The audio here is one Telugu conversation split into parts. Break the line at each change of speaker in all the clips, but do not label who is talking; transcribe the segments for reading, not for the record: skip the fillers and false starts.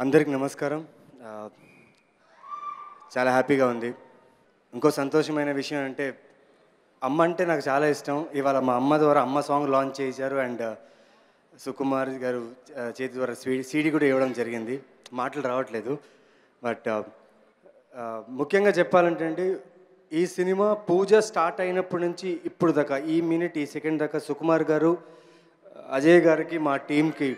అందరికి నమస్కారం. చాలా హ్యాపీగా ఉంది. ఇంకో సంతోషమైన విషయం అంటే అమ్మ అంటే నాకు చాలా ఇష్టం. ఇవాళ మా అమ్మ ద్వారా అమ్మ సాంగ్ లాంచ్ చేశారు అండ్ సుకుమార్ గారు చేతి ద్వారా సీడీ కూడా ఇవ్వడం జరిగింది. మాటలు రావట్లేదు. బట్ ముఖ్యంగా చెప్పాలంటే అండి, ఈ సినిమా పూజ స్టార్ట్ అయినప్పటి నుంచి ఇప్పుడు దాకా ఈ మినిట్ ఈ సెకండ్ దాకా సుకుమార్ గారు అజయ్ గారికి మా టీంకి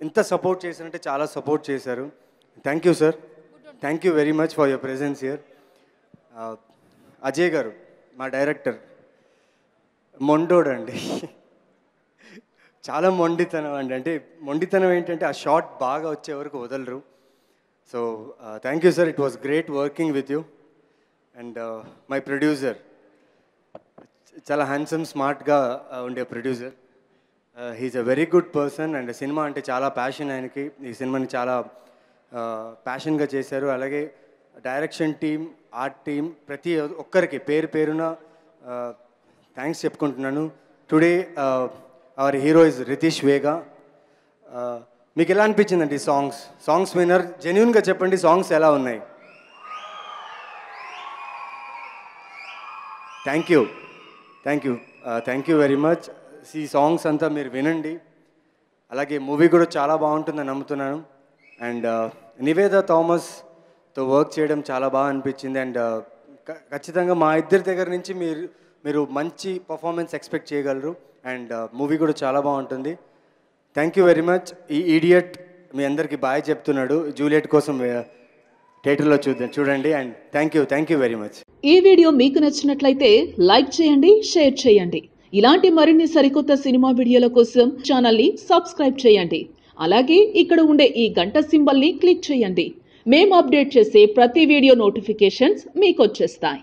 ఎంత సపోర్ట్ చేశారంటే చాలా సపోర్ట్ చేశారు. Thank you sir. Thank you very much for your presence here. Ajay గారు మా డైరెక్టర్ మొండోడు అండి. చాలా మొండితనం అండి. అంటే మొండితనం ఏంటంటే ఆ షాట్ బాగా వచ్చే వరకు వదలరు. So thank you sir. It was great working with you. And my producer చాలా హ్యాండ్సమ్ స్మార్ట్గా ఉండే producer. He's a very good person and cinema అంటే చాలా ప్యాషన్ ఆయనకి. ఈ సినిమాని చాలా ప్యాషన్గా చేశారు. అలాగే డైరెక్షన్ టీం, ఆర్ట్ టీం, ప్రతి ఒక్కరికి పేరు పేరున థ్యాంక్స్ చెప్పుకుంటున్నాను. Today our hero is Ritesh Vega. మీకు ఎలా అనిపించిందండి సాంగ్స్ విన్నర్? జెన్యూన్గా చెప్పండి, సాంగ్స్ ఎలా ఉన్నాయి? Thank you very much. ఈ సాంగ్స్ అంతా మీరు వినండి. అలాగే మూవీ కూడా చాలా బాగుంటుందని నమ్ముతున్నాను. అండ్ నివేద థామస్తో వర్క్ చేయడం చాలా బాగా అనిపించింది. అండ్ ఖచ్చితంగా మా ఇద్దరి దగ్గర నుంచి మీరు మంచి పర్ఫార్మెన్స్ ఎక్స్పెక్ట్ చేయగలరు. అండ్ మూవీ కూడా చాలా బాగుంటుంది. Thank you very much. ఈ ఈడియట్ మీ అందరికీ బాయ్ చెప్తున్నాడు. జూలియట్ కోసం థియేటర్లో చూడండి. And thank you very much.
ఈ వీడియో మీకు నచ్చినట్లయితే లైక్ చేయండి, షేర్ చేయండి. ఇలాంటి మరిన్ని సరికొత్త సినిమా వీడియోల కోసం ఛానల్ని సబ్స్క్రైబ్ చేయండి. అలాగే ఇక్కడ ఉండే ఈ గంట సింబల్ని క్లిక్ చేయండి. మేము అప్డేట్ చేసే ప్రతి వీడియో నోటిఫికేషన్స్ మీకు వచ్చేస్తాయి.